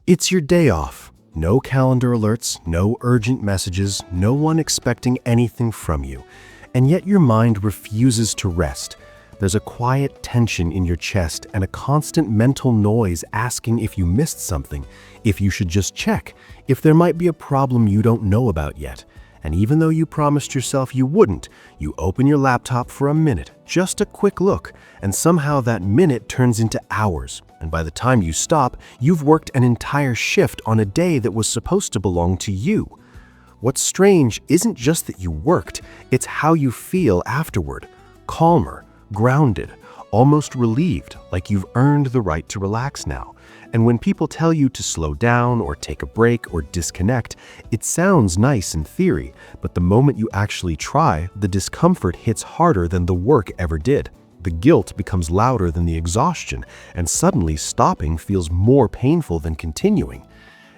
It's your day off. No calendar alerts, no urgent messages, no one expecting anything from you. And yet your mind refuses to rest. There's a quiet tension in your chest and a constant mental noise asking if you missed something, if you should just check, if there might be a problem you don't know about yet. And even though you promised yourself you wouldn't, you open your laptop for a minute, just a quick look, and somehow that minute turns into hours. And by the time you stop, you've worked an entire shift on a day that was supposed to belong to you. What's strange isn't just that you worked, it's how you feel afterward. Calmer, grounded, almost relieved, like you've earned the right to relax now. And when people tell you to slow down or take a break or disconnect, it sounds nice in theory, but the moment you actually try, the discomfort hits harder than the work ever did. The guilt becomes louder than the exhaustion, and suddenly stopping feels more painful than continuing.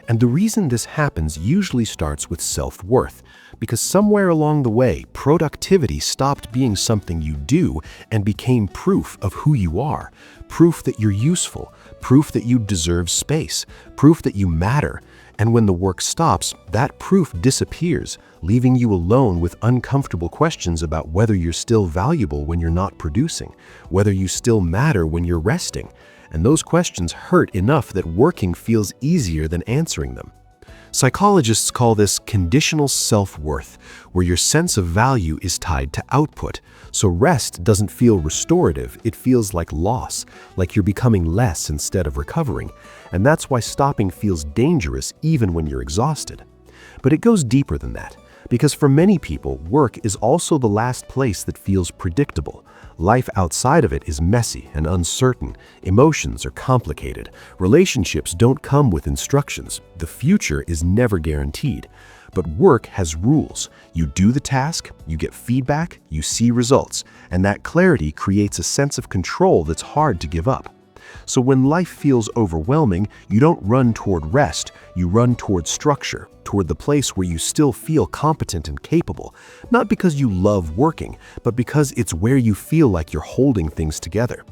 And the reason this happens usually starts with self-worth, because somewhere along the way, productivity stopped being something you do and became proof of who you are, proof that you're useful, proof that you deserve space, proof that you matter. And when the work stops, that proof disappears, leaving you alone with uncomfortable questions about whether you're still valuable when you're not producing, whether you still matter when you're resting. And those questions hurt enough that working feels easier than answering them. Psychologists call this conditional self-worth, where your sense of value is tied to output. So rest doesn't feel restorative, it feels like loss, like you're becoming less instead of recovering. And that's why stopping feels dangerous even when you're exhausted. But it goes deeper than that, because for many people, work is also the last place that feels predictable. Life outside of it is messy and uncertain. Emotions are complicated. Relationships don't come with instructions. The future is never guaranteed. But work has rules. You do the task, you get feedback, you see results, and that clarity creates a sense of control that's hard to give up. So when life feels overwhelming, you don't run toward rest, you run toward structure, toward the place where you still feel competent and capable, not because you love working, but because it's where you feel like you're holding things together.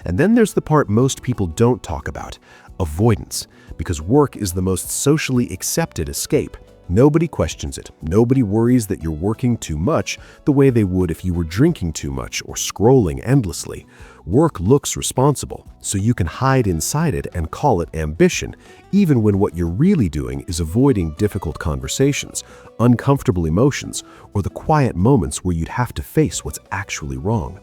And then there's the part most people don't talk about, avoidance, because work is the most socially accepted escape. Nobody questions it. Nobody worries that you're working too much the way they would if you were drinking too much or scrolling endlessly. Work looks responsible, so you can hide inside it and call it ambition, even when what you're really doing is avoiding difficult conversations, uncomfortable emotions, or the quiet moments where you'd have to face what's actually wrong.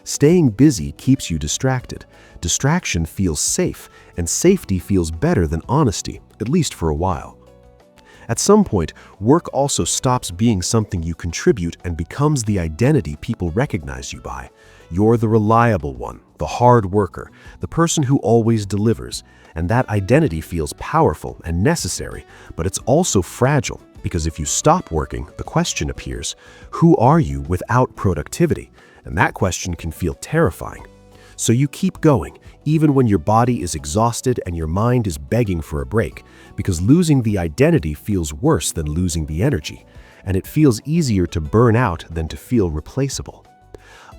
Staying busy keeps you distracted. Distraction feels safe, and safety feels better than honesty, at least for a while. At some point, work also stops being something you contribute and becomes the identity people recognize you by. You're the reliable one, the hard worker, the person who always delivers, and that identity feels powerful and necessary, but it's also fragile, because if you stop working, the question appears, who are you without productivity? And that question can feel terrifying. So you keep going, even when your body is exhausted and your mind is begging for a break, because losing the identity feels worse than losing the energy, and it feels easier to burn out than to feel replaceable.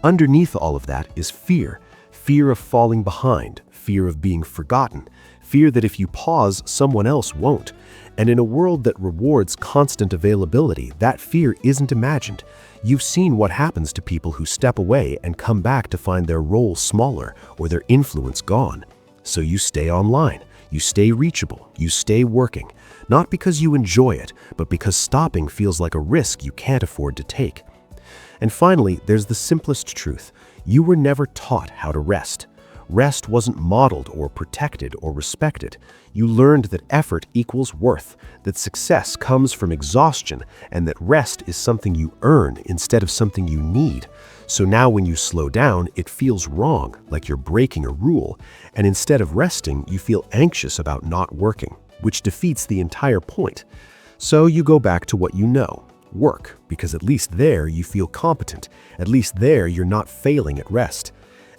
Underneath all of that is fear, fear of falling behind, fear of being forgotten, fear that if you pause, someone else won't. And in a world that rewards constant availability, that fear isn't imagined. You've seen what happens to people who step away and come back to find their role smaller or their influence gone. So you stay online, you stay reachable, you stay working, not because you enjoy it, but because stopping feels like a risk you can't afford to take. And finally, there's the simplest truth. You were never taught how to rest. Rest wasn't modeled or protected or respected. You learned that effort equals worth, that success comes from exhaustion, and that rest is something you earn instead of something you need. So now when you slow down, it feels wrong, like you're breaking a rule, and instead of resting, you feel anxious about not working, which defeats the entire point. So you go back to what you know. Work, because at least there you feel competent, at least there you're not failing at rest.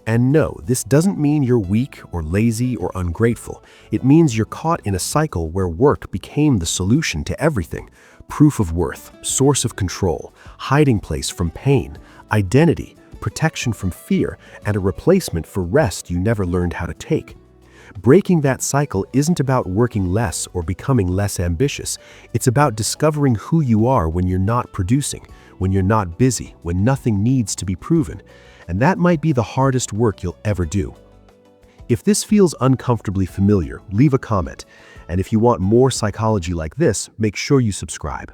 And no, this doesn't mean you're weak or lazy or ungrateful. It means you're caught in a cycle where work became the solution to everything. Proof of worth, source of control, hiding place from pain, identity, protection from fear, and a replacement for rest you never learned how to take. Breaking that cycle isn't about working less or becoming less ambitious. It's about discovering who you are when you're not producing, when you're not busy, when nothing needs to be proven. And that might be the hardest work you'll ever do. If this feels uncomfortably familiar, leave a comment. And if you want more psychology like this, make sure you subscribe.